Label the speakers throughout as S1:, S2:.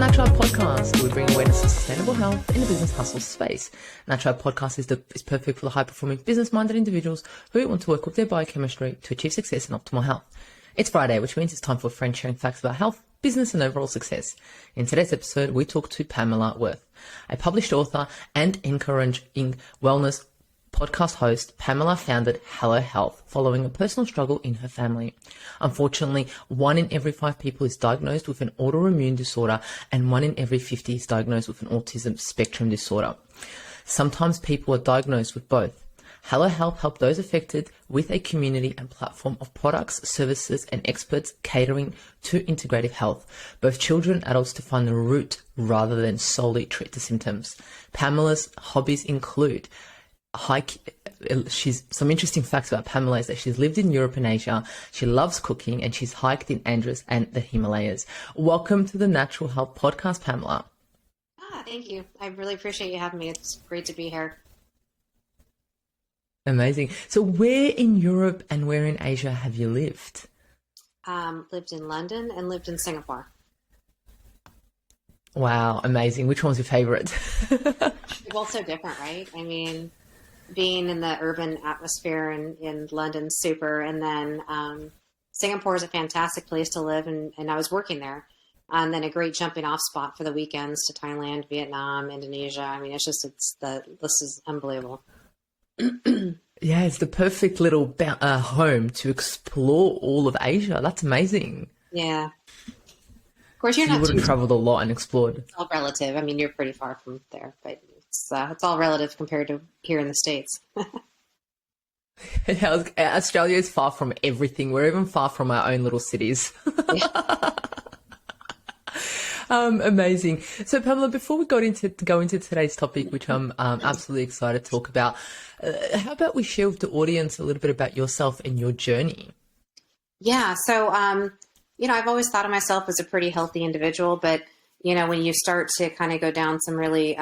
S1: Natural Podcast, where we bring awareness of sustainable health in the business hustle space. Natural Podcast is perfect for the high-performing, business-minded individuals who want to work with their biochemistry to achieve success and optimal health. It's Friday, which means it's time for friends sharing facts about health, business, and overall success. In today's episode, we talk to Pamela Wirth, a published author and encouraging wellness podcast host. Pamela founded HelloHealth following a personal struggle in her family. Unfortunately, 1 in every 5 people is diagnosed with an autoimmune disorder, and 1 in every 50 is diagnosed with an autism spectrum disorder. Sometimes people are diagnosed with both. HelloHealth helped those affected with a community and platform of products, services, and experts catering to integrative health, both children and adults, to find the root rather than solely treat the symptoms. Pamela's hobbies include some interesting facts about Pamela is that she's lived in Europe and Asia. She loves cooking and she's hiked in Andros and the Himalayas. Welcome to the Natural Health Podcast, Pamela.
S2: Thank you. I really appreciate you having me. It's great to be here.
S1: Amazing. So where in Europe and where in Asia have you lived?
S2: Lived in London and lived in Singapore.
S1: Wow, amazing. Which one's your favorite?
S2: They're both so different, right? I mean, being in the urban atmosphere in London's super, and then Singapore is a fantastic place to live, and I was working there. And then a great jumping off spot for the weekends to Thailand, Vietnam, Indonesia. I mean, the list is unbelievable.
S1: Yeah, it's the perfect little home to explore all of Asia. That's amazing.
S2: Yeah. Of course, you
S1: would have traveled a lot and explored.
S2: It's all relative. I mean, you're pretty far from there, but it's all relative compared to here in the States.
S1: Yeah, Australia is far from everything. We're even far from our own little cities. Amazing. So, Pamela, before we go into today's topic, which I'm absolutely excited to talk about, how about we share with the audience a little bit about yourself and your journey?
S2: Yeah. So, I've always thought of myself as a pretty healthy individual, but, when you start to kind of go down some really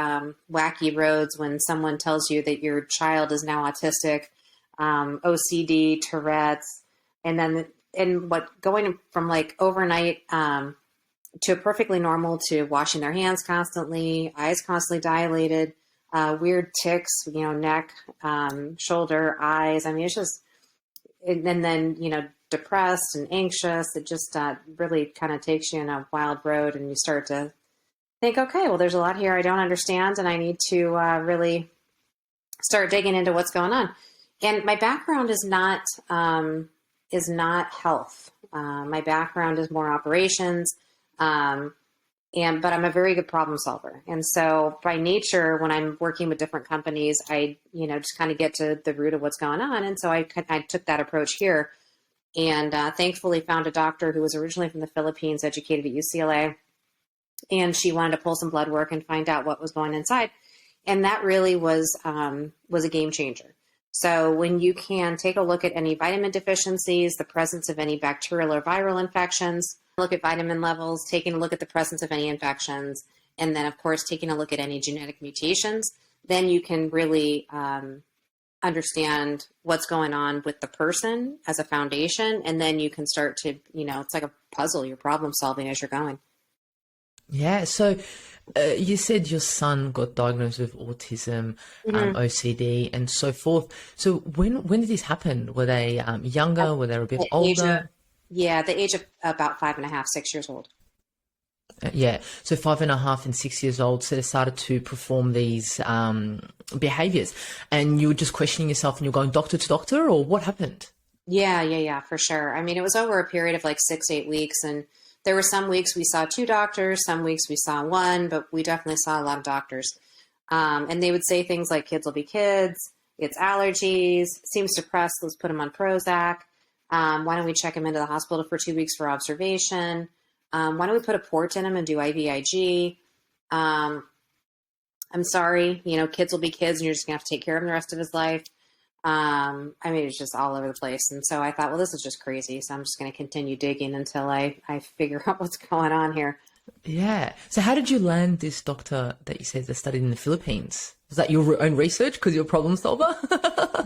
S2: wacky roads, when someone tells you that your child is now autistic, OCD, Tourette's, going from like overnight to perfectly normal to washing their hands constantly, eyes constantly dilated, weird tics, neck, shoulder, eyes. I mean, it's just, and then, depressed and anxious. It just really kind of takes you in a wild road, and you start to think, okay, well, there's a lot here I don't understand, and I need to really start digging into what's going on. And my background is not health. My background is more operations. But I'm a very good problem solver. And so by nature, when I'm working with different companies, I, just kind of get to the root of what's going on. And so I took that approach here, and thankfully found a doctor who was originally from the Philippines, educated at UCLA. And she wanted to pull some blood work and find out what was going inside. And that really was a game changer. So when you can take a look at any vitamin deficiencies, the presence of any bacterial or viral infections, look at vitamin levels, taking a look at the presence of any infections, and then, of course, taking a look at any genetic mutations, then you can really understand what's going on with the person as a foundation. And then you can start to, it's like a puzzle, you're problem solving as you're going.
S1: Yeah. So you said your son got diagnosed with autism, OCD, and so forth. So when did this happen? Were they younger? Were they a bit older?
S2: The age of about 5.5, 6 years old.
S1: Yeah. So 5.5 and 6 years old. So they started to perform these behaviors, and you were just questioning yourself, and you're going doctor to doctor, or what happened?
S2: Yeah, for sure. I mean, it was over a period of like 6 to 8 weeks, and there were some weeks we saw 2 doctors, some weeks we saw 1, but we definitely saw a lot of doctors. And they would say things like, kids will be kids, it's allergies, seems depressed, let's put him on Prozac. Why don't we check him into the hospital for 2 weeks for observation? Why don't we put a port in him and do IVIG? I'm sorry, kids will be kids, and you're just gonna have to take care of him the rest of his life. I mean, it's just all over the place. And so I thought, well, this is just crazy. So I'm just going to continue digging until I figure out what's going on here.
S1: Yeah. So how did you land this doctor that you said that studied in the Philippines? Was that your own research because you're a problem solver?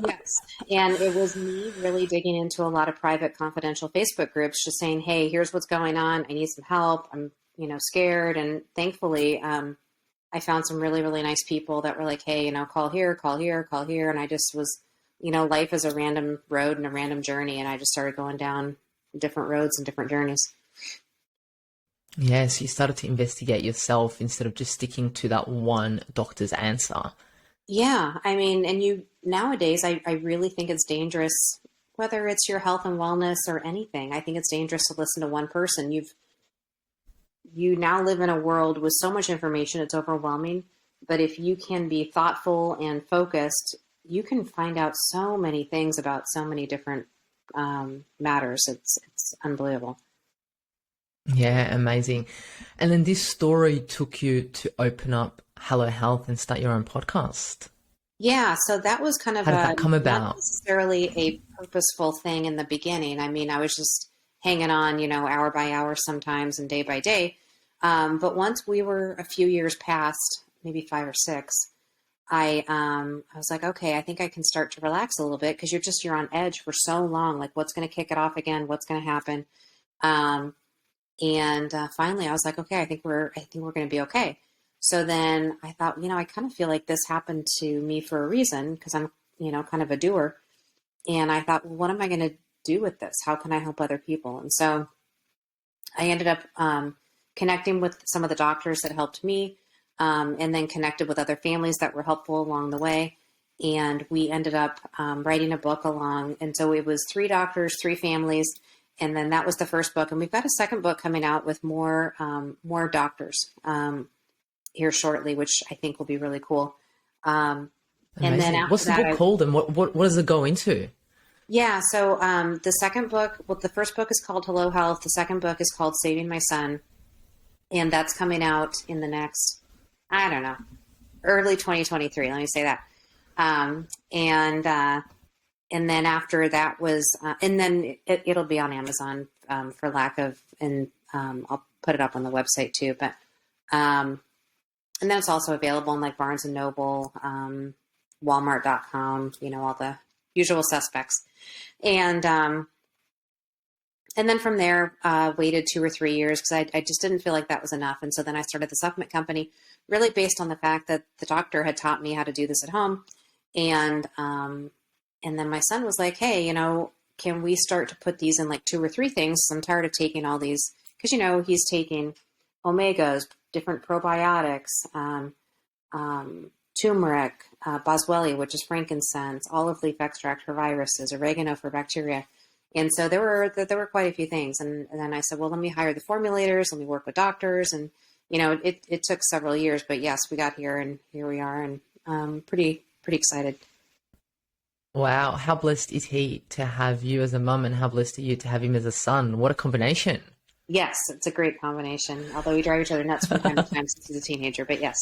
S2: Yes. And it was me really digging into a lot of private confidential Facebook groups, just saying, hey, here's what's going on. I need some help. I'm scared. And thankfully, I found some really, really nice people that were like, hey, call here, call here, call here. And I just was, life is a random road and a random journey. And I just started going down different roads and different journeys.
S1: Yeah, so you started to investigate yourself instead of just sticking to that one doctor's answer.
S2: Yeah. I mean, and nowadays, I really think it's dangerous, whether it's your health and wellness or anything. I think it's dangerous to listen to one person. You now live in a world with so much information, it's overwhelming. But if you can be thoughtful and focused, you can find out so many things about so many different matters. It's unbelievable.
S1: Yeah, amazing. And then this story took you to open up HelloHealth and start your own podcast.
S2: Yeah, so that was kind of
S1: How did that come
S2: not
S1: about?
S2: necessarily a purposeful thing in the beginning. I mean, I was just hanging on, hour by hour sometimes and day by day. But once we were a few years past, maybe 5 or 6, I was like, okay, I think I can start to relax a little bit, because you're on edge for so long. Like, what's going to kick it off again? What's going to happen? And finally, I was like, okay, I think we're going to be okay. So then I thought, I kind of feel like this happened to me for a reason, because I'm, kind of a doer. And I thought, well, what am I going to do with this? How can I help other people? And so I ended up connecting with some of the doctors that helped me, and then connected with other families that were helpful along the way. And we ended up writing a book along. And so it was 3 doctors, 3 families. And then that was the first book. And we've got a second book coming out with more doctors here shortly, which I think will be really cool. And then after
S1: What's the book called, and what does it go into?
S2: Yeah. So the second book, the first book is called HelloHealth. The second book is called Saving My Son. And that's coming out in the next, I don't know, early 2023. Let me say that. And then after that was, and then it'll be on Amazon for lack of, and I'll put it up on the website too. But and then it's also available in like Barnes and Noble, Walmart.com, all the usual suspects. And then from there, waited 2 or 3 years, because I just didn't feel like that was enough. And so then I started the supplement company, really based on the fact that the doctor had taught me how to do this at home. And then my son was like, hey, can we start to put these in like 2 or 3 things? I'm tired of taking all these, because, he's taking omegas, different probiotics, turmeric, boswellia, which is frankincense, olive leaf extract for viruses, oregano for bacteria. And so there were quite a few things. And then I said, well, let me hire the formulators. Let me work with doctors. And, it took several years, but yes, we got here, and here we are, and pretty excited.
S1: Wow, how blessed is he to have you as a mum, and how blessed are you to have him as a son? What a combination.
S2: Yes, it's a great combination, although we drive each other nuts from time to time since he's a teenager, but yes.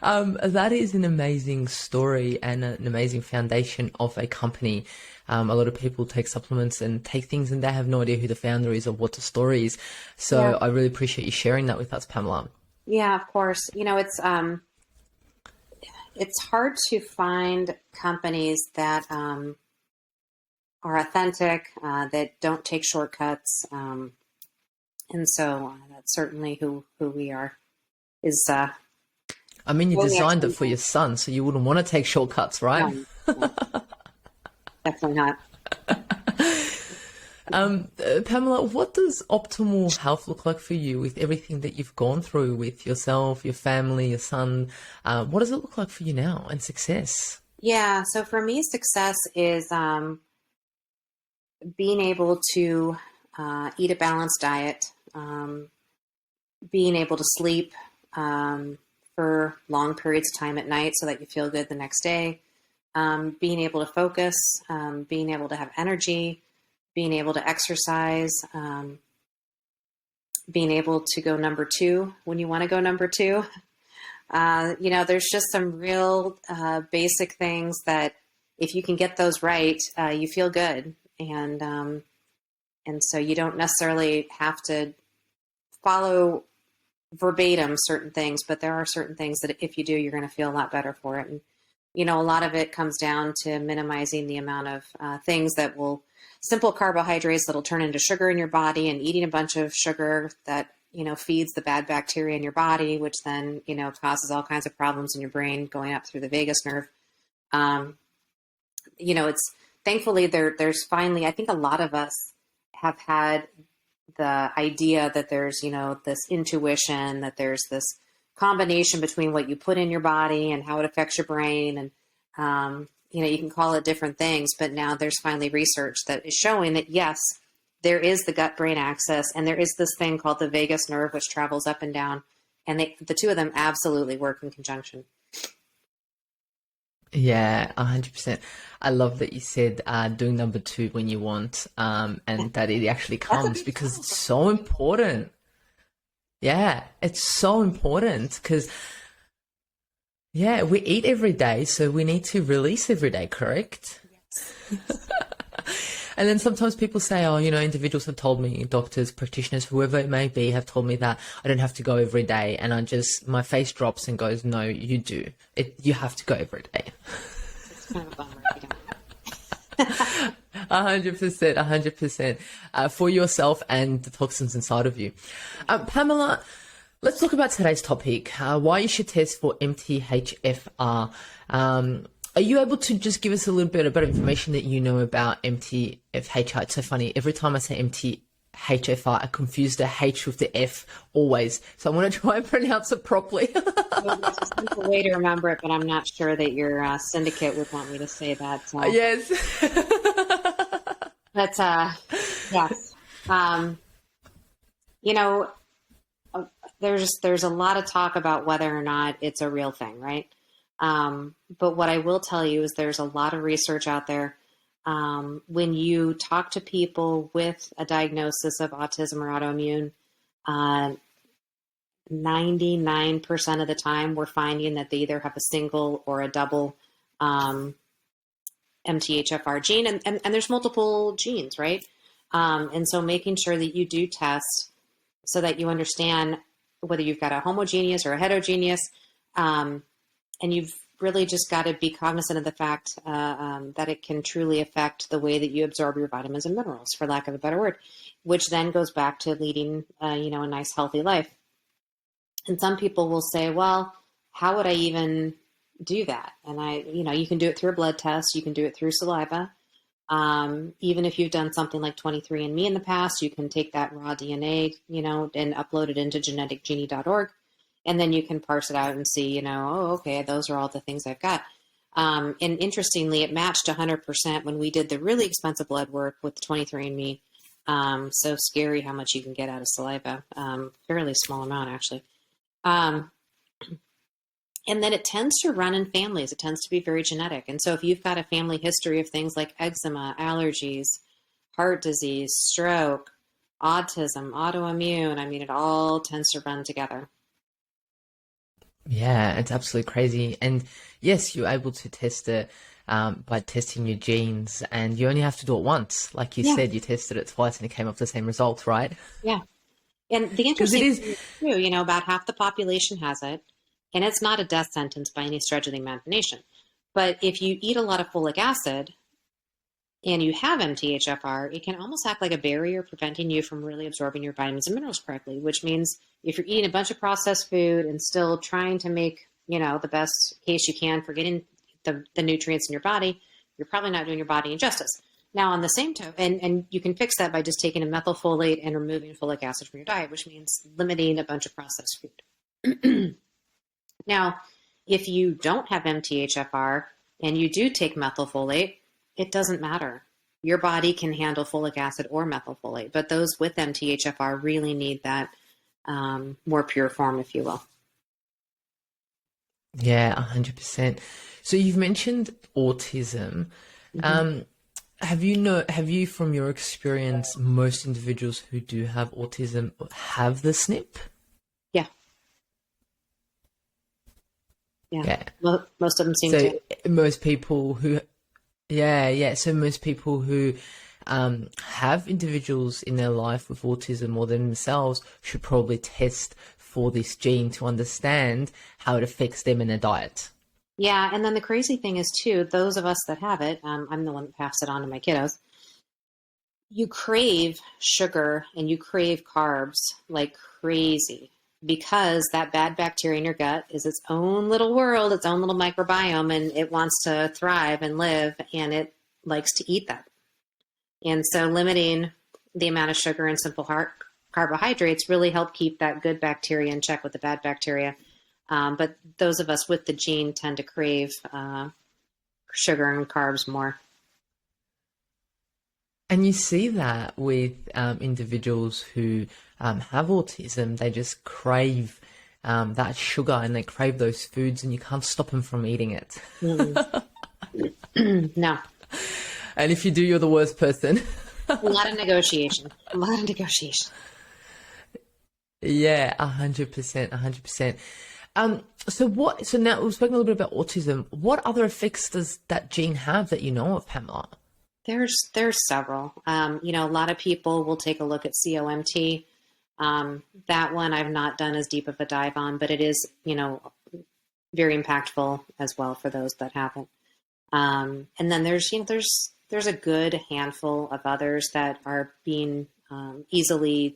S1: That is an amazing story and an amazing foundation of a company. A lot of people take supplements and take things and they have no idea who the founder is or what the story is. So yeah. I really appreciate you sharing that with us, Pamela.
S2: Yeah, of course. It's hard to find companies that are authentic, that don't take shortcuts. And so that's certainly who we are.
S1: I mean, you designed it for your son, so you wouldn't want to take shortcuts, right?
S2: No, definitely not.
S1: Pamela, what does optimal health look like for you with everything that you've gone through with yourself, your family, your son? What does it look like for you now, and success?
S2: Yeah, so for me, success is being able to eat a balanced diet, being able to sleep for long periods of time at night so that you feel good the next day, being able to focus, being able to have energy, being able to exercise, being able to go number 2 when you want to go number 2. There's just some real basic things that if you can get those right, you feel good. And so you don't necessarily have to follow verbatim certain things, but there are certain things that if you do, you're going to feel a lot better for it. And a lot of it comes down to minimizing the amount of things that will, simple carbohydrates that'll turn into sugar in your body, and eating a bunch of sugar that, feeds the bad bacteria in your body, which then, causes all kinds of problems in your brain going up through the vagus nerve. It's thankfully there's finally, I think a lot of us have had the idea that there's, this intuition, that there's this combination between what you put in your body and how it affects your brain. And, you can call it different things, but now there's finally research that is showing that, yes, there is the gut-brain axis, and there is this thing called the vagus nerve, which travels up and down, and the two of them absolutely work in conjunction.
S1: Yeah, 100%. I love that you said doing number 2 when you want, and that it actually comes, because it's so important. Yeah, it's so important because, yeah, we eat every day, so we need to release every day, correct? Yes. And then sometimes people say, oh, individuals have told me, doctors, practitioners, whoever it may be, have told me that I don't have to go every day. And my face drops and goes, no, you do. You have to go every day.
S2: It's kind of a bummer if you don't.
S1: 100%, for yourself and the toxins inside of you. Pamela, let's talk about today's topic, why you should test for MTHFR. Are you able to just give us a little bit about information that you know about MTHFR? It's so funny. Every time I say MTHFR, I confuse the H with the F always. So I'm going to try and pronounce it properly.
S2: Well, there's a simple way to remember it, but I'm not sure that your syndicate would want me to say that.
S1: Yes.
S2: But yes. There's a lot of talk about whether or not it's a real thing, right? But what I will tell you is there's a lot of research out there. When you talk to people with a diagnosis of autism or autoimmune, 99% of the time we're finding that they either have a single or a double MTHFR gene, and there's multiple genes, right? And so making sure that you do test so that you understand whether you've got a homogeneous or a heterogeneous, and you've really just got to be cognizant of the fact that it can truly affect the way that you absorb your vitamins and minerals, for lack of a better word, which then goes back to leading, a nice, healthy life. And some people will say, well, how would I even do that? And you can do it through a blood test. You can do it through saliva. Even if you've done something like 23andMe in the past, you can take that raw DNA, and upload it into geneticgenie.org. And then you can parse it out and see, oh, okay, those are all the things I've got. And interestingly, it matched 100% when we did the really expensive blood work with 23andMe. So scary how much you can get out of saliva. Fairly small amount, actually. And then it tends to run in families. It tends to be very genetic. And so if you've got a family history of things like eczema, allergies, heart disease, stroke, autism, autoimmune, it all tends to run together.
S1: Yeah, it's absolutely crazy. And yes, you're able to test it by testing your genes, and you only have to do it once. Like you said, you tested it twice and it came up the same result, right?
S2: Yeah. And the interesting thing is too, about half the population has it, and it's not a death sentence by any stretch of the imagination. But if you eat a lot of folic acid and you have MTHFR, it can almost act like a barrier preventing you from really absorbing your vitamins and minerals correctly, which means if you're eating a bunch of processed food and still trying to make, the best case you can for getting the nutrients in your body, you're probably not doing your body injustice. Now, on the same token, and you can fix that by just taking a methylfolate and removing folic acid from your diet, which means limiting a bunch of processed food. Now, if you don't have MTHFR and you do take methylfolate, it doesn't matter. Your body can handle folic acid or methylfolate, but those with MTHFR really need that more pure form, if you will.
S1: Yeah, 100%. So you've mentioned autism.
S2: Mm-hmm.
S1: Have you, from your experience, most individuals who do have autism have the SNP?
S2: Yeah. Yeah. Most of them seem to.
S1: Most people who, so most people who have individuals in their life with autism or themselves should probably test for this gene to understand how it affects them in their diet.
S2: Yeah. And then the crazy thing is too, those of us that have it, I'm the one that passes it on to my kiddos. You crave sugar and you crave carbs like crazy because that bad bacteria in your gut is its own little world, its own little microbiome, and it wants to thrive and live, and it likes to eat that. And so limiting the amount of sugar and simple carbohydrates really help keep that good bacteria in check with the bad bacteria. But those of us with the gene tend to crave sugar and carbs more.
S1: And you see that with individuals who have autism. They just crave that sugar and they crave those foods, and you can't stop them from eating it.
S2: No.
S1: And if you do, you're the worst person.
S2: A lot of negotiation.
S1: Yeah, 100%, 100%. So now we've spoken a little bit about autism. What other effects does that gene have that you know of, Pamela?
S2: There's several. A lot of people will take a look at COMT. That one I've not done as deep of a dive on, but it is, very impactful as well for those that have it. And then there's a good handful of others that are being easily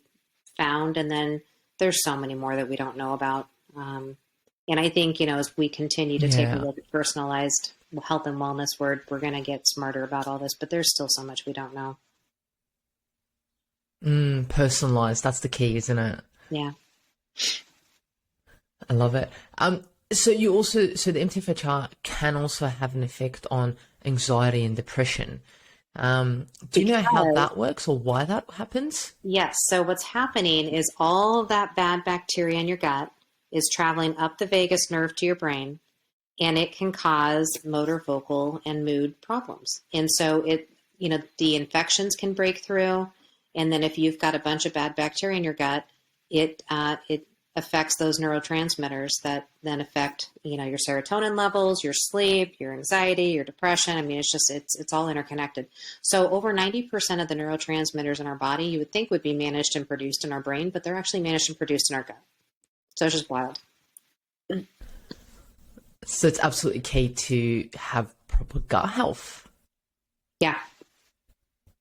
S2: found, and then there's so many more that we don't know about. And I think, as we continue to take a look at personalized health and wellness, we're going to get smarter about all this, but there's still so much we don't know.
S1: Personalized, that's the key, isn't it?
S2: Yeah.
S1: I love it. So the MTHFR can also have an effect on anxiety and depression. Do you know how that works or why that happens? Yes.
S2: So what's happening is all of that bad bacteria in your gut is traveling up the vagus nerve to your brain, and it can cause motor, vocal, and mood problems. And so the infections can break through. And then if you've got a bunch of bad bacteria in your gut, it affects those neurotransmitters that then affect, your serotonin levels, your sleep, your anxiety, your depression. I mean, it's all interconnected. So over 90% of the neurotransmitters in our body, you would think would be managed and produced in our brain, but they're actually managed and produced in our gut. So it's just wild.
S1: So it's absolutely key to have proper gut health.
S2: Yeah,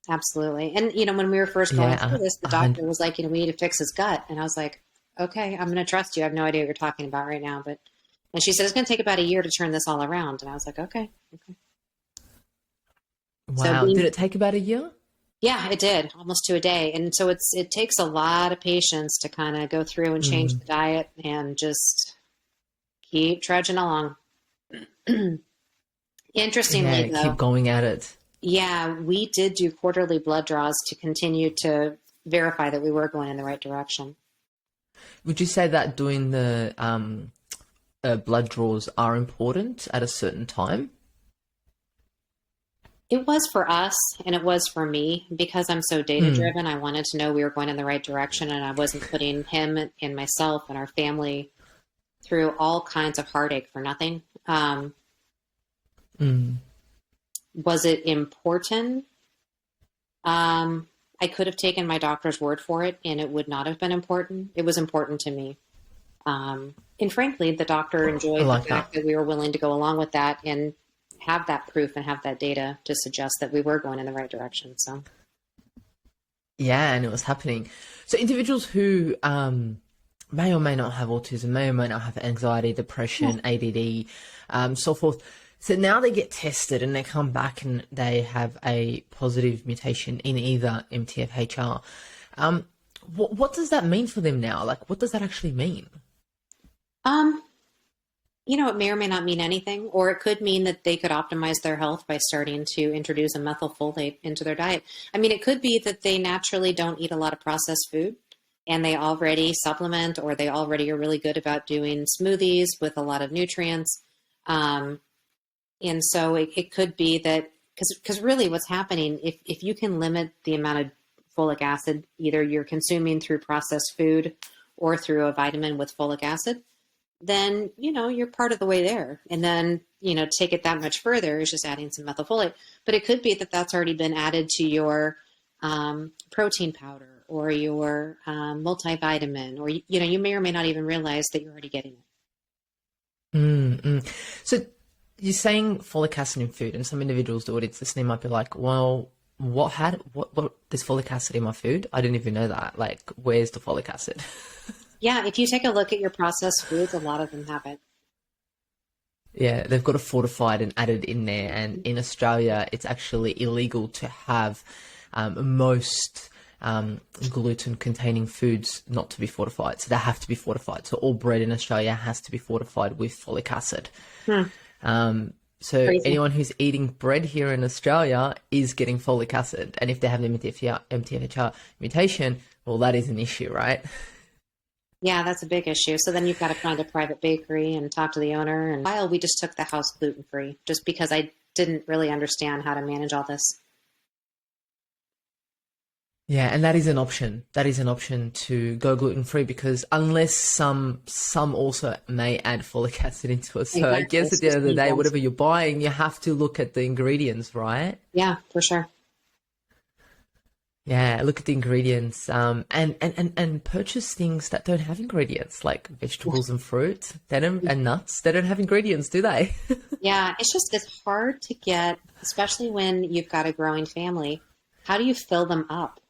S2: absolutely. And, when we were first going through this, the doctor was like, we need to fix his gut. And I was like, okay, I'm going to trust you. I have no idea what you're talking about right now. And she said, it's going to take about a year to turn this all around. And I was like, okay.
S1: Wow. Did it take about a year?
S2: Yeah, it did, almost to a day. And so it takes a lot of patience to kind of go through and change the diet and just keep trudging along. Interestingly, though,
S1: keep going at it.
S2: Yeah, we did do quarterly blood draws to continue to verify that we were going in the right direction.
S1: Would you say that doing the blood draws are important at a certain time?
S2: It was for us, and it was for me, because I'm so data-driven. I wanted to know we were going in the right direction, and I wasn't putting him and myself and our family through all kinds of heartache for nothing. Was it important? I could have taken my doctor's word for it, and it would not have been important. It was important to me. And frankly, the doctor enjoyed the fact that we were willing to go along with that and have that proof and have that data to suggest that we were going in the right direction. So,
S1: yeah, and it was happening. So individuals who may or may not have autism, may or may not have anxiety, depression, ADD, so forth. So now they get tested and they come back and they have a positive mutation in either MTHFR. What does that mean for them now? Like, what does that actually mean?
S2: It may or may not mean anything, or it could mean that they could optimize their health by starting to introduce a methylfolate into their diet. I mean, it could be that they naturally don't eat a lot of processed food and they already supplement, or they already are really good about doing smoothies with a lot of nutrients. And so it could be that, because really what's happening, if you can limit the amount of folic acid, either you're consuming through processed food or through a vitamin with folic acid, then, you're part of the way there. And then, take it that much further is just adding some methylfolate. But it could be that that's already been added to your protein powder or your multivitamin, or, you may or may not even realize that you're already getting it.
S1: So you're saying folic acid in food, and some individuals do it. Listening might be like, well, what there's folic acid in my food? I didn't even know that. Like, where's the folic acid?
S2: Yeah, if you take a look at your processed foods, a lot of them have it.
S1: Yeah, they've got it fortified and added in there. And in Australia, it's actually illegal to have most gluten-containing foods not to be fortified. So they have to be fortified. So all bread in Australia has to be fortified with folic acid. So
S2: Crazy.
S1: anyone who's eating bread here in Australia is getting folic acid. And if they have the MTHFR mutation, well, that is an issue, right?
S2: Yeah, that's a big issue. So then you've got to find a private bakery and talk to the owner. And while we just took the house gluten-free, just because I didn't really understand how to manage all this.
S1: Yeah, and that is an option. That is an option to go gluten-free, because unless some also may add folic acid into it. So
S2: Exactly.
S1: I guess at the end of the day, whatever you're buying, you have to look at the ingredients, right?
S2: Yeah, for sure.
S1: Yeah, look at the ingredients, and purchase things that don't have ingredients, like vegetables and fruit. And nuts. They don't have ingredients, do they?
S2: Yeah, it's hard to get, especially when you've got a growing family. How do you fill them up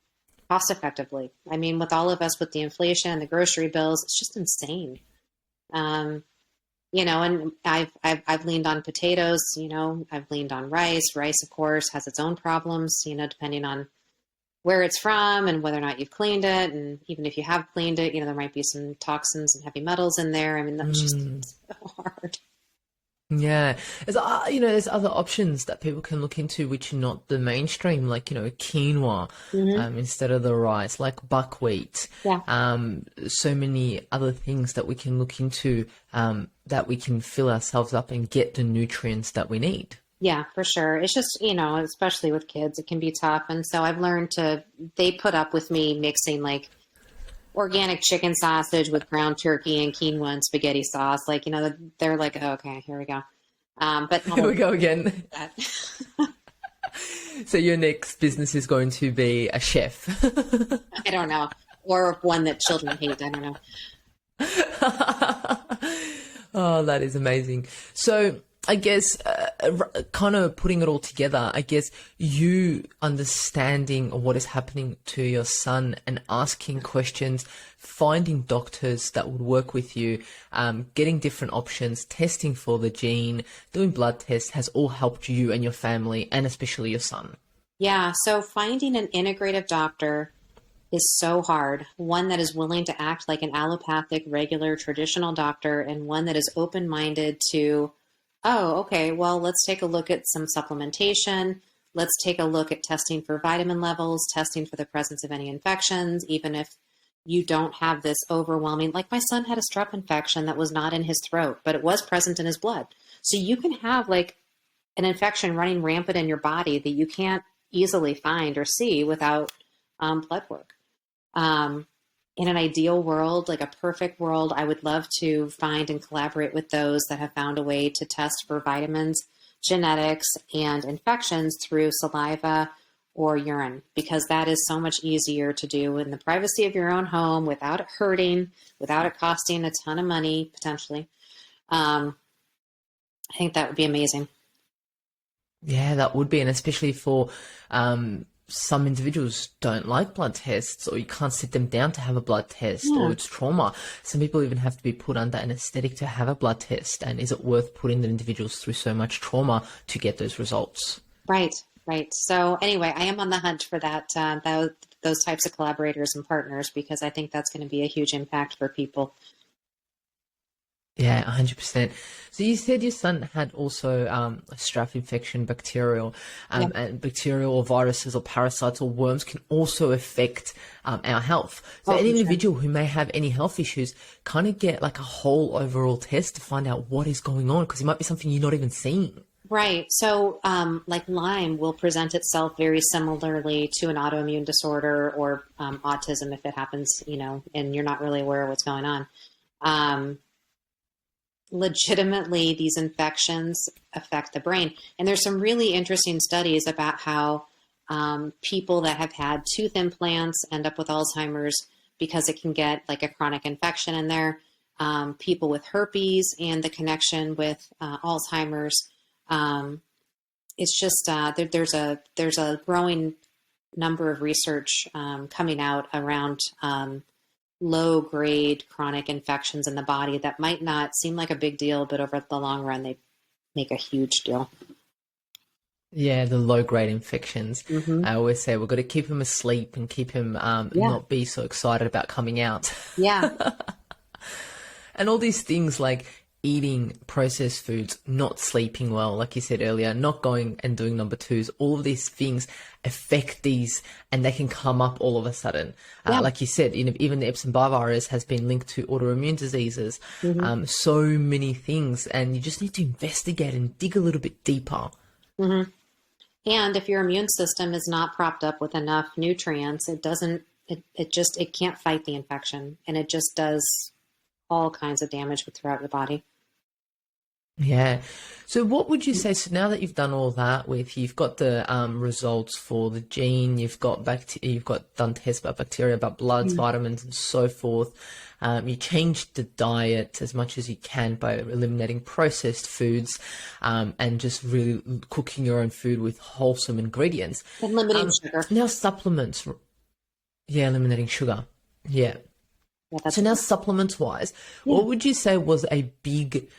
S2: cost effectively? I mean, with all of us, with the inflation, the grocery bills, it's just insane. And I've leaned on potatoes. I've leaned on rice. Rice, of course, has its own problems. Depending on where it's from and whether or not you've cleaned it. And even if you have cleaned it, there might be some toxins and heavy metals in there. I mean, that's just so hard.
S1: Yeah. There's other options that people can look into, which are not the mainstream, like, quinoa, instead of the rice, like buckwheat.
S2: Yeah.
S1: So many other things that we can look into, that we can fill ourselves up and get the nutrients that we need.
S2: Yeah, for sure. It's just, especially with kids, it can be tough. And so I've learned they put up with me mixing like organic chicken sausage with ground turkey and quinoa and spaghetti sauce. Like, they're like, oh, okay, here we go. But
S1: here we go again. So your next business is going to be a chef.
S2: I don't know. Or one that children hate. I don't know.
S1: Oh, that is amazing. So I guess kind of putting it all together, I guess you understanding what is happening to your son and asking questions, finding doctors that would work with you, getting different options, testing for the gene, doing blood tests has all helped you and your family, and especially your son.
S2: Yeah. So finding an integrative doctor is so hard. One that is willing to act like an allopathic, regular, traditional doctor, and one that is open-minded to, oh, okay, well, let's take a look at some supplementation. Let's take a look at testing for vitamin levels, testing for the presence of any infections, even if you don't have this overwhelming, like my son had a strep infection that was not in his throat, but it was present in his blood. So you can have like an infection running rampant in your body that you can't easily find or see without blood work. In an ideal world, like a perfect world, I would love to find and collaborate with those that have found a way to test for vitamins, genetics, and infections through saliva or urine, because that is so much easier to do in the privacy of your own home without it hurting, without it costing a ton of money, potentially. I think that would be amazing.
S1: Yeah, that would be. And especially for some individuals don't like blood tests, or you can't sit them down to have a blood test, or it's trauma. Some people even have to be put under anesthetic to have a blood test. And is it worth putting the individuals through so much trauma to get those results?
S2: Right. So anyway, I am on the hunt for that, those types of collaborators and partners, because I think that's going to be a huge impact for people.
S1: Yeah, 100%. So you said your son had also a staph infection, bacterial, and bacterial or viruses or parasites or worms can also affect our health. So any individual who may have any health issues kind of get like a whole overall test to find out what is going on, because it might be something you're not even seeing.
S2: Right. So like Lyme will present itself very similarly to an autoimmune disorder or autism if it happens, and you're not really aware of what's going on. Legitimately, these infections affect the brain. And there's some really interesting studies about how people that have had tooth implants end up with Alzheimer's because it can get like a chronic infection in there. People with herpes and the connection with Alzheimer's. It's just there's a growing number of research coming out around low grade chronic infections in the body that might not seem like a big deal, but over the long run, they make a huge deal.
S1: Yeah, the low-grade infections.
S2: Mm-hmm.
S1: I always say we've got to keep him asleep and keep him not be so excited about coming out.
S2: Yeah.
S1: And all these things like eating processed foods, not sleeping well, like you said earlier, not going and doing number twos, all of these things affect these and they can come up all of a sudden. Like you said, even the Epstein-Barr virus has been linked to autoimmune diseases, so many things, and you just need to investigate and dig a little bit deeper.
S2: Mm-hmm. And if your immune system is not propped up with enough nutrients, it can't fight the infection, and it just does all kinds of damage throughout your body.
S1: Yeah. So what would you say, so now that you've done all that you've got the results for the gene, you've got done tests about bacteria, about bloods, vitamins and so forth. You changed the diet as much as you can by eliminating processed foods, and just really cooking your own food with wholesome ingredients.
S2: And limiting sugar.
S1: Now supplements. Yeah, eliminating sugar. Yeah. So now supplements wise, what would you say was a big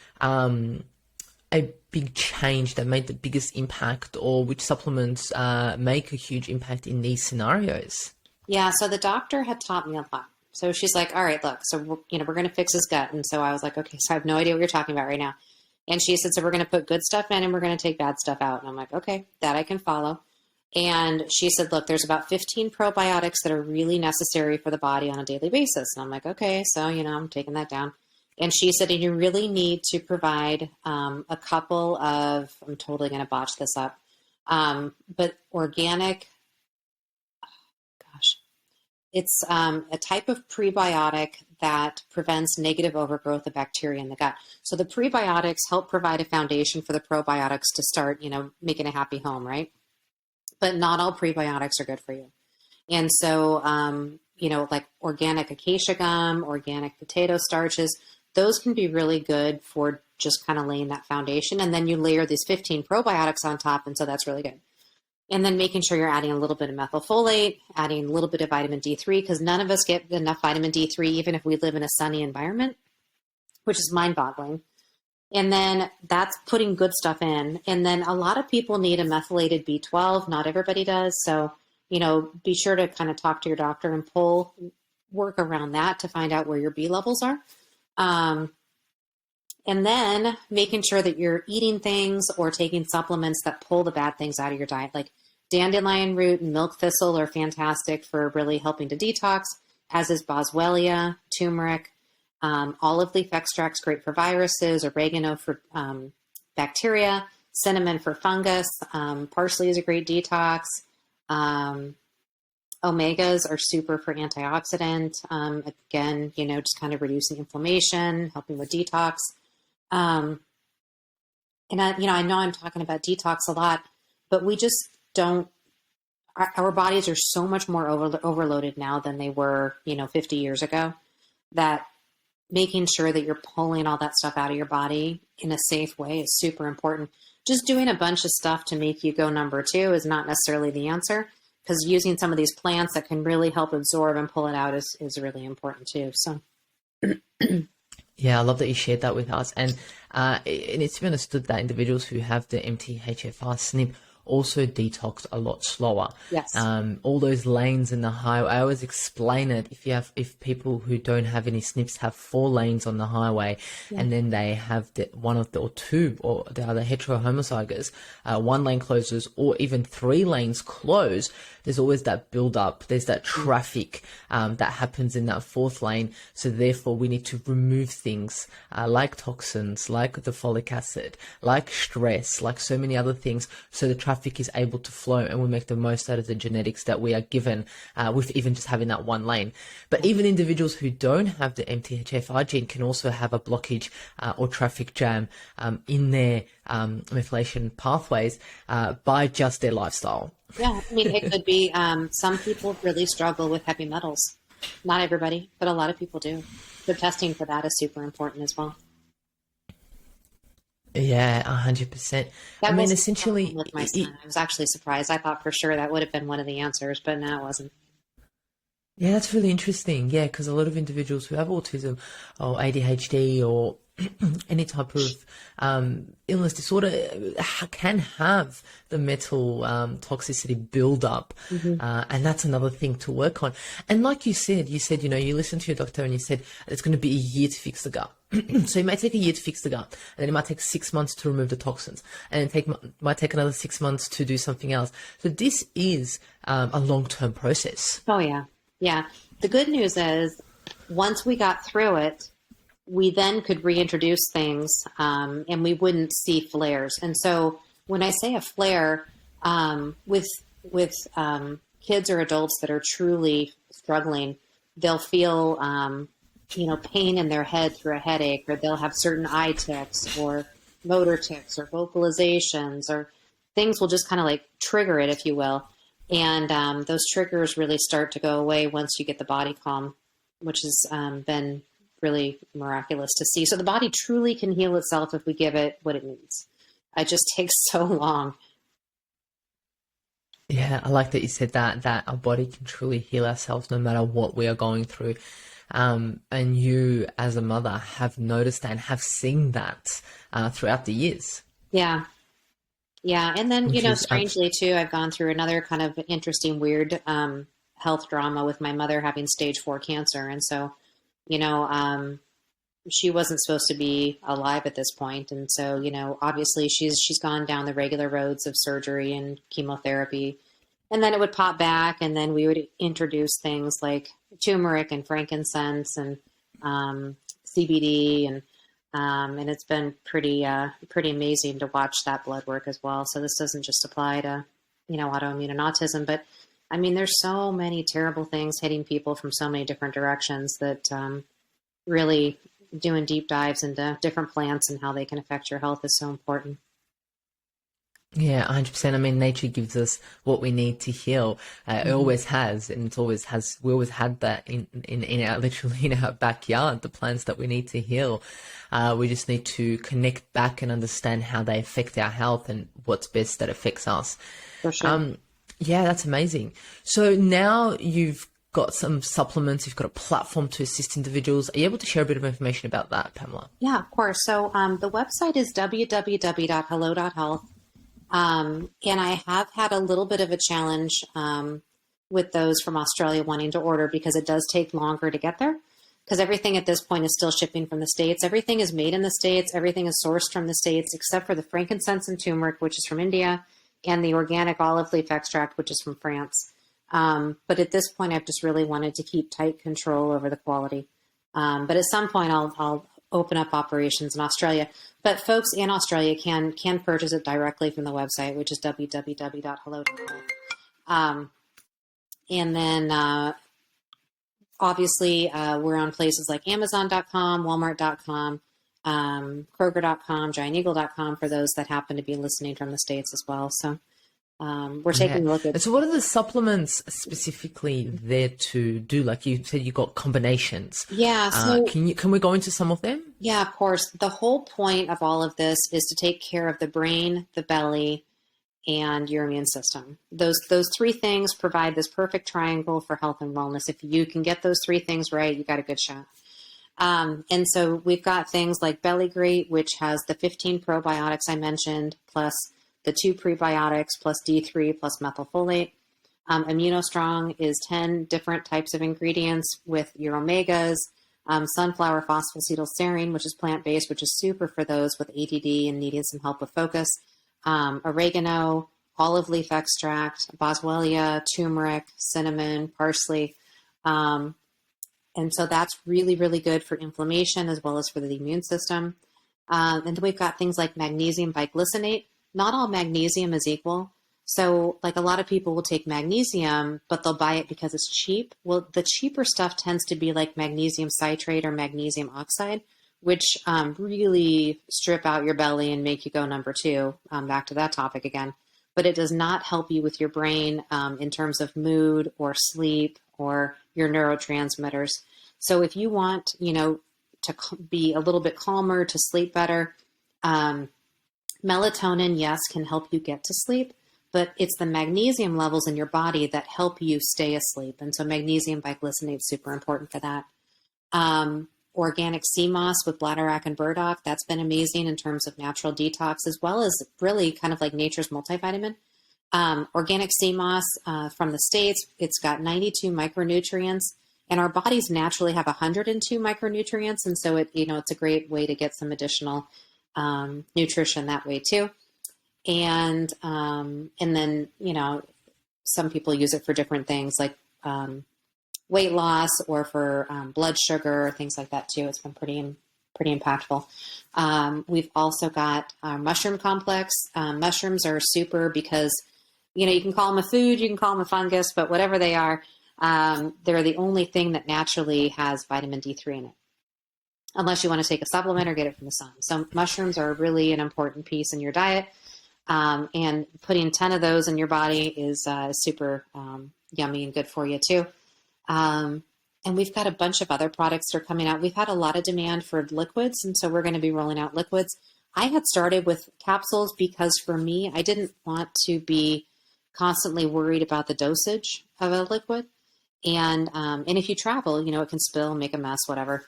S1: change that made the biggest impact, or which supplements make a huge impact in these scenarios?
S2: Yeah. So the doctor had taught me a lot. So she's like, all right, look, so we're going to fix his gut. And so I was like, okay, so I have no idea what you're talking about right now. And she said, so we're going to put good stuff in and we're going to take bad stuff out. And I'm like, okay, that I can follow. And she said, look, there's about 15 probiotics that are really necessary for the body on a daily basis. And I'm like, okay, so, I'm taking that down. And she said, and you really need to provide a couple of, I'm totally going to botch this up, but organic, it's a type of prebiotic that prevents negative overgrowth of bacteria in the gut. So the prebiotics help provide a foundation for the probiotics to start, making a happy home, right? But not all prebiotics are good for you. And so, like organic acacia gum, organic potato starches, those can be really good for just kind of laying that foundation. And then you layer these 15 probiotics on top. And so that's really good. And then making sure you're adding a little bit of methylfolate, adding a little bit of vitamin D3, because none of us get enough vitamin D3, even if we live in a sunny environment, which is mind-boggling. And then that's putting good stuff in. And then a lot of people need a methylated B12. Not everybody does. So, be sure to kind of talk to your doctor and work around that to find out where your B levels are. And then making sure that you're eating things or taking supplements that pull the bad things out of your diet. Like dandelion root and milk thistle are fantastic for really helping to detox, as is boswellia, turmeric. Olive leaf extract's great for viruses, oregano for bacteria, cinnamon for fungus, parsley is a great detox. Omegas are super for antioxidant. Again, just kind of reducing inflammation, helping with detox. And I know I'm talking about detox a lot, but we just don't, our bodies are so much more overloaded now than they were, 50 years ago, that making sure that you're pulling all that stuff out of your body in a safe way is super important. Just doing a bunch of stuff to make you go number 2 is not necessarily the answer, because using some of these plants that can really help absorb and pull it out is really important too. So.
S1: Yeah, I love that you shared that with us. And it needs to be understood that individuals who have the MTHFR SNP also detox a lot slower.
S2: Yes.
S1: All those lanes in the highway, I always explain it. If people who don't have any SNPs have 4 lanes on the highway, and then they have one of the, or 2, or the other heterohomozygous, 1 lane closes, or even 3 lanes close, there's always that build up. There's that traffic that happens in that 4th lane. So therefore we need to remove things like toxins, like the folic acid, like stress, like so many other things, so the traffic is able to flow and we make the most out of the genetics that we are given with even just having that 1 lane. But even individuals who don't have the MTHFR gene can also have a blockage or traffic jam in their methylation pathways by just their lifestyle.
S2: Yeah, I mean, it could be some people really struggle with heavy metals. Not everybody, but a lot of people do. So testing for that is super important as well.
S1: Yeah, 100%. I
S2: That
S1: mean,
S2: wasn't the problem
S1: essentially,
S2: with my son. I was actually surprised. I thought for sure that would have been one of the answers, but no, it wasn't.
S1: yeah, that's really interesting. Yeah, because a lot of individuals who have autism or ADHD or any type of illness disorder can have the metal toxicity build up.
S2: Hmm.
S1: And that's another thing to work on. And like you said, you know, you listened to your doctor and you said it's going to be a year to fix the gut. So it might take a year to fix the gut, and then it might take 6 months to remove the toxins, and might take another 6 months to do something else. So this is a long-term process.
S2: Oh, yeah. Yeah. The good news is once we got through it, we then could reintroduce things and we wouldn't see flares. And so when I say a flare, with kids or adults that are truly struggling, they'll feel, pain in their head through a headache, or they'll have certain eye tics or motor tics or vocalizations, or things will just kind of like trigger it, if you will. And those triggers really start to go away once you get the body calm, which has been really miraculous to see. So the body truly can heal itself if we give it what it needs. It just takes so long.
S1: Yeah, I like that you said that our body can truly heal ourselves no matter what we are going through. And you, as a mother, have noticed that and have seen that throughout the years,
S2: Yeah. Yeah. And then,
S1: which is
S2: strangely too, I've gone through another kind of interesting, weird health drama with my mother having stage 4 cancer. And so, you know, she wasn't supposed to be alive at this point. And so, obviously she's gone down the regular roads of surgery and chemotherapy. And then it would pop back, and then we would introduce things like turmeric and frankincense and CBD, and it's been pretty amazing to watch that blood work as well. So this doesn't just apply to autoimmune and autism, but I mean there's so many terrible things hitting people from so many different directions that really doing deep dives into different plants and how they can affect your health is so important.
S1: yeah, 100%. I mean, nature gives us what we need to heal. It
S2: Mm-hmm.
S1: always has, and it always has. We always had that in our literally in our backyard. The plants that we need to heal. We just need to connect back and understand how they affect our health and what's best that affects us.
S2: For sure.
S1: Yeah, that's amazing. So now you've got some supplements. You've got a platform to assist individuals. Are you able to share a bit of information about that, Pamela?
S2: Yeah, of course. So the website is www.hello.health. And I have had a little bit of a challenge with those from Australia wanting to order because it does take longer to get there. Because everything at this point is still shipping from the States. Everything is made in the States. Everything is sourced from the States, except for the frankincense and turmeric, which is from India, and the organic olive leaf extract, which is from France. But at this point, I've just really wanted to keep tight control over the quality. But at some point, I'll open up operations in Australia. But folks in Australia can purchase it directly from the website, which is www.hello.health. And then obviously we're on places like Amazon.com, Walmart.com, Kroger.com, GiantEagle.com for those that happen to be listening from the States as well. So we're taking a look at.
S1: And so what are the supplements specifically there to do? Like you said, you got combinations.
S2: Yeah. So
S1: can we go into some of them?
S2: yeah, of course. The whole point of all of this is to take care of the brain, the belly, and your immune system. Those three things provide this perfect triangle for health and wellness. If you can get those three things right, you got a good shot. And so we've got things like Belly Great, which has the 15 probiotics I mentioned, plus the 2 prebiotics, plus D3, plus methylfolate. Immunostrong is 10 different types of ingredients with your omegas, sunflower phosphatidylserine, which is plant-based, which is super for those with ADD and needing some help with focus. Oregano, olive leaf extract, boswellia, turmeric, cinnamon, parsley. And so that's really, really good for inflammation as well as for the immune system. And then we've got things like magnesium biglycinate. Not all magnesium is equal. So like a lot of people will take magnesium, but they'll buy it because it's cheap. Well, the cheaper stuff tends to be like magnesium citrate or magnesium oxide, which really strip out your belly and make you go number 2, back to that topic again. But it does not help you with your brain in terms of mood or sleep or your neurotransmitters. So if you want, to be a little bit calmer, to sleep better, Melatonin, yes, can help you get to sleep, but it's the magnesium levels in your body that help you stay asleep. And so magnesium biglycinate is super important for that. Organic sea moss with bladderwrack and burdock, that's been amazing in terms of natural detox, as well as really kind of like nature's multivitamin. Organic sea moss from the States, it's got 92 micronutrients, and our bodies naturally have 102 micronutrients. And so it's a great way to get some additional nutrition that way too. And then, some people use it for different things like weight loss or for blood sugar, things like that too. It's been pretty impactful. We've also got our mushroom complex. Mushrooms are super because, you can call them a food, you can call them a fungus, but whatever they are, they're the only thing that naturally has vitamin D3 in it, unless you want to take a supplement or get it from the sun. So mushrooms are really an important piece in your diet. And putting 10 of those in your body is super yummy and good for you too. And we've got a bunch of other products that are coming out. We've had a lot of demand for liquids, and so we're going to be rolling out liquids. I had started with capsules because for me, I didn't want to be constantly worried about the dosage of a liquid. And if you travel, it can spill, make a mess, whatever.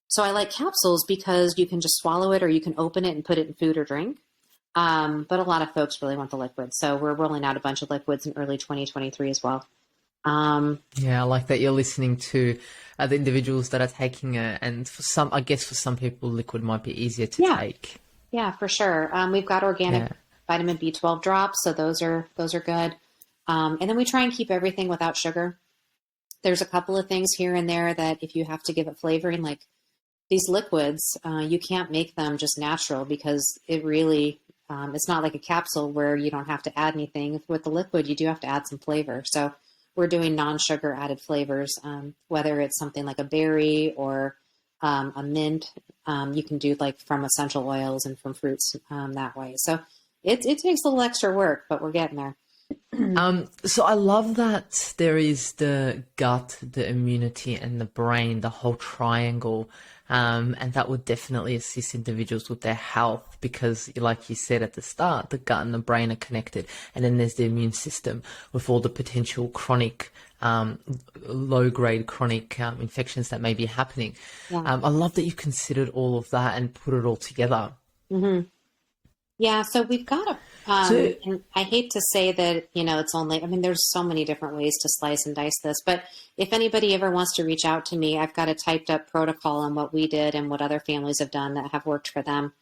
S2: So I like capsules because you can just swallow it or you can open it and put it in food or drink. But a lot of folks really want the liquid. So we're rolling out a bunch of liquids in early 2023 as well.
S1: Yeah, I like that you're listening to the individuals that are taking it. And for some people, liquid might be easier to take.
S2: Yeah, for sure. We've got organic vitamin B12 drops. So those are good. And then we try and keep everything without sugar. There's a couple of things here and there that if you have to give it flavoring, like these liquids, you can't make them just natural because it really, it's not like a capsule where you don't have to add anything. With the liquid, you do have to add some flavor. So we're doing non-sugar added flavors, whether it's something like a berry or a mint. You can do like from essential oils and from fruits that way. So it takes a little extra work, but we're getting there.
S1: So I love that there is the gut, the immunity, and the brain, the whole triangle. And that would definitely assist individuals with their health because, like you said at the start, the gut and the brain are connected. And then there's the immune system with all the potential chronic, low-grade chronic infections that may be happening. Yeah. I love that you considered all of that and put it all together.
S2: Mm-hmm. Yeah, so we've got and I hate to say that, it's only, there's so many different ways to slice and dice this, but if anybody ever wants to reach out to me, I've got a typed up protocol on what we did and what other families have done that have worked for them.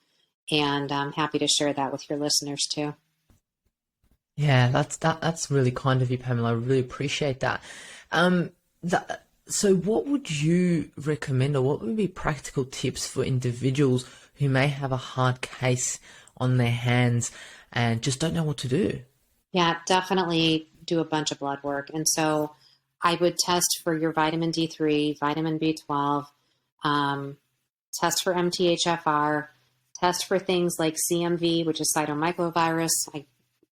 S2: And I'm happy to share that with your listeners too.
S1: Yeah, that's really kind of you, Pamela. I really appreciate that. So what would you recommend, or what would be practical tips for individuals who may have a hard case on their hands and just don't know what to do?
S2: Yeah, definitely do a bunch of blood work. And so I would test for your vitamin D3, vitamin B12, test for MTHFR, test for things like CMV, which is cytomycovirus. I'm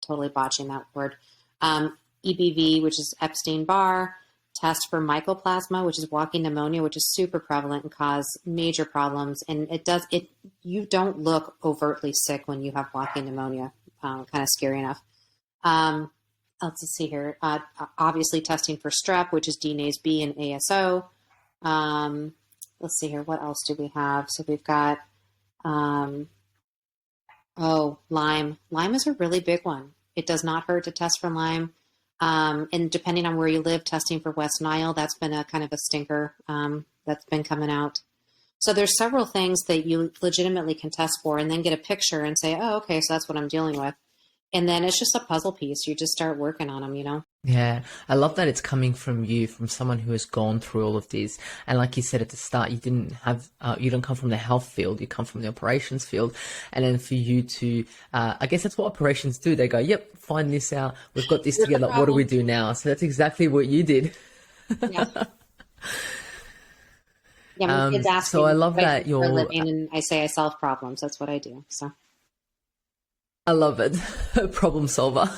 S2: totally botching that word. EBV, which is Epstein-Barr. Test for mycoplasma, which is walking pneumonia, which is super prevalent and cause major problems. And you don't look overtly sick when you have walking pneumonia, kind of scary enough. Let's see here. Obviously testing for strep, which is DNase B and ASO. Let's see here. What else do we have? So we've got, Lyme. Lyme is a really big one. It does not hurt to test for Lyme. And depending on where you live, testing for West Nile, that's been a kind of a stinker that's been coming out. So there's several things that you legitimately can test for and then get a picture and say, oh, okay, so that's what I'm dealing with. And then it's just a puzzle piece. You just start working on them,
S1: Yeah, I love that it's coming from you, from someone who has gone through all of this. And like you said at the start, you don't come from the health field, you come from the operations field. And then for you to, I guess that's what operations do. They go, yep, find this out. We've got this together. What do we do now? So that's exactly what you did.
S2: Yeah. Yeah, my kids ask
S1: so
S2: me
S1: I love that
S2: you're living, and I say I solve problems. That's what I do. So
S1: I love it. Problem solver.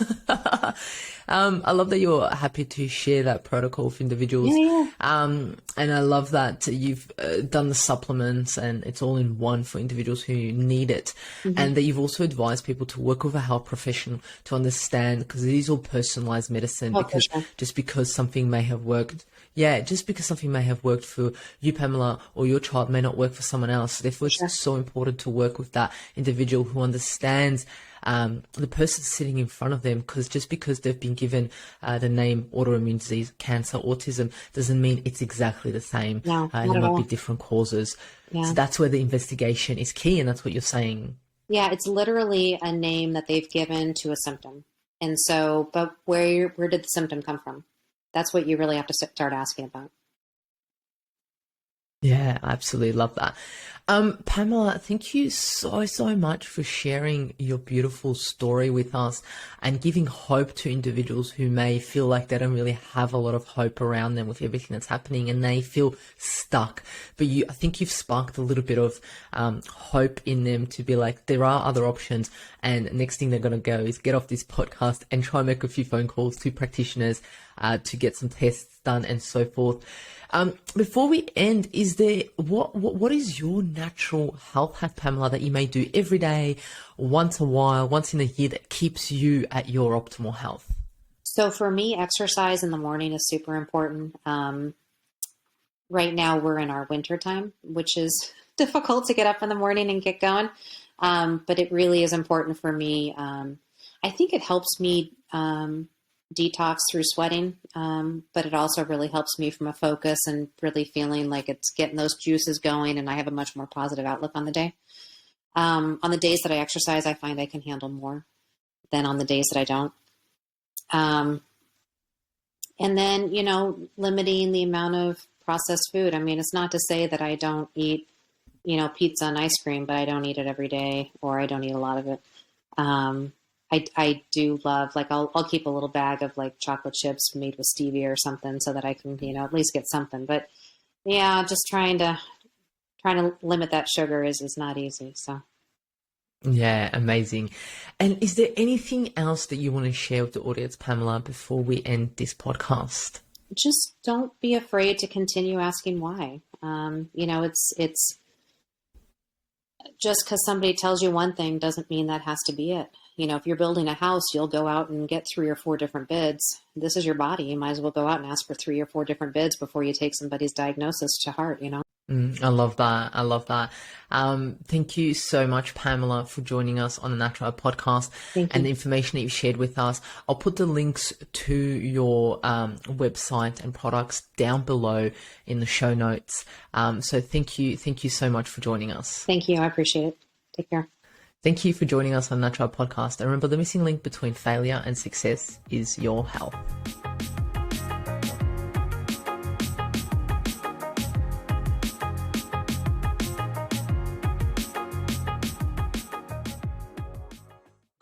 S1: I love that you're happy to share that protocol for individuals.
S2: Yeah.
S1: And I love that you've done the supplements and it's all in one for individuals who need it. And that you've also advised people to work with a health professional to understand, because it is all personalized medicine, because just because something may have worked, just because something may have worked for you, Pamela, or your child may not work for someone else. Therefore, it's so important to work with that individual who understands the person sitting in front of them, because just because they've been given the name autoimmune disease, cancer, autism, doesn't mean it's exactly the same.
S2: No,
S1: There might be different causes. So that's where the investigation is key, and that's what you're saying.
S2: Yeah, it's literally a name that they've given to a symptom. And so, but where did the symptom come from? That's what you really have to start asking about.
S1: Yeah, I absolutely love that. Pamela, thank you so much for sharing your beautiful story with us and giving hope to individuals who may feel like they don't really have a lot of hope around them with everything that's happening and they feel stuck. But I think you've sparked a little bit of hope in them to be like, there are other options. And next thing they're going to go is get off this podcast and try and make a few phone calls to practitioners to get some tests done and so forth. Before we end, is there what is your natural health hack, Pamela, that you may do every day, once a while, once in a year, that keeps you at your optimal health?
S2: So for me, exercise in the morning is super important. Right now we're in our winter time, which is difficult to get up in the morning and get going. But it really is important for me. I think it helps me detox through sweating, but it also really helps me from a focus and really feeling like it's getting those juices going, and I have a much more positive outlook on the day. On the days that I exercise, I find I can handle more than on the days that I don't. And then, limiting the amount of processed food. I mean, it's not to say that I don't eat, pizza and ice cream, but I don't eat it every day, or I don't eat a lot of it. I do love, like, I'll keep a little bag of like chocolate chips made with stevia or something so that I can, at least get something. But yeah, just trying to limit that sugar is not easy. So.
S1: Yeah, amazing. And is there anything else that you want to share with the audience, Pamela, before we end this podcast?
S2: Just don't be afraid to continue asking why. It's just because somebody tells you one thing doesn't mean that has to be it. If you're building a house, you'll go out and get 3 or 4 different bids. This is your body. You might as well go out and ask for 3 or 4 different bids before you take somebody's diagnosis to heart,
S1: I love that. Thank you so much, Pamela, for joining us on the Natural podcast and the information that you've shared with us. I'll put the links to your website and products down below in the show notes. So thank you so much for joining us.
S2: Thank you. I appreciate it. Take care.
S1: Thank you for joining us on the Natural podcast. And remember, the missing link between failure and success is your health.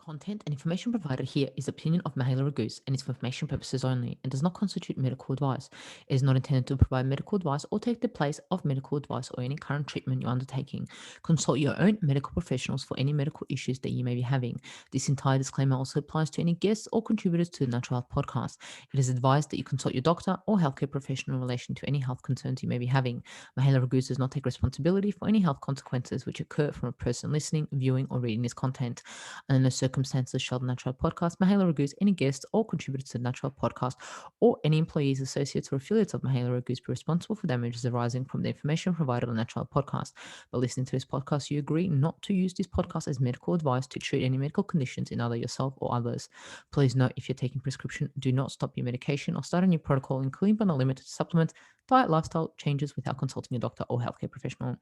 S1: Content and information provided here is opinion of Mahela Raguse and is for information purposes only and does not constitute medical advice. It is not intended to provide medical advice or take the place of medical advice or any current treatment you're undertaking. Consult your own medical professionals for any medical issues that you may be having. This entire disclaimer also applies to any guests or contributors to the Natural Health podcast. It is advised that you consult your doctor or healthcare professional in relation to any health concerns you may be having. Mahela Raguse does not take responsibility for any health consequences which occur from a person listening, viewing, or reading this content. And in no circumstances shall the Natural Podcast, Mahela Raguse, any guests or contributors to the Natural Podcast, or any employees, associates, or affiliates of Mahela Raguse be responsible for damages arising from the information provided on the Natural Podcast. By listening to this podcast, you agree not to use this podcast as medical advice to treat any medical conditions in either yourself or others. Please note, if you're taking prescription, do not stop your medication or start a new protocol, including but not limited to supplements, diet, lifestyle changes without consulting a doctor or healthcare professional.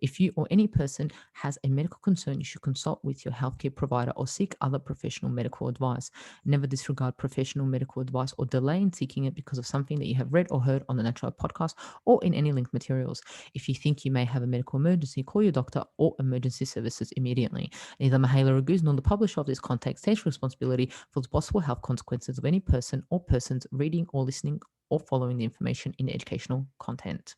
S1: If you or any person has a medical concern, you should consult with your healthcare provider or seek other professional medical advice. Never disregard professional medical advice or delay in seeking it because of something that you have read or heard on the Natural Podcast or in any linked materials. If you think you may have a medical emergency, call your doctor or emergency services immediately. Neither Mahela Raguse nor the publisher of this content takes responsibility for the possible health consequences of any person or persons reading or listening or following the information in the educational content.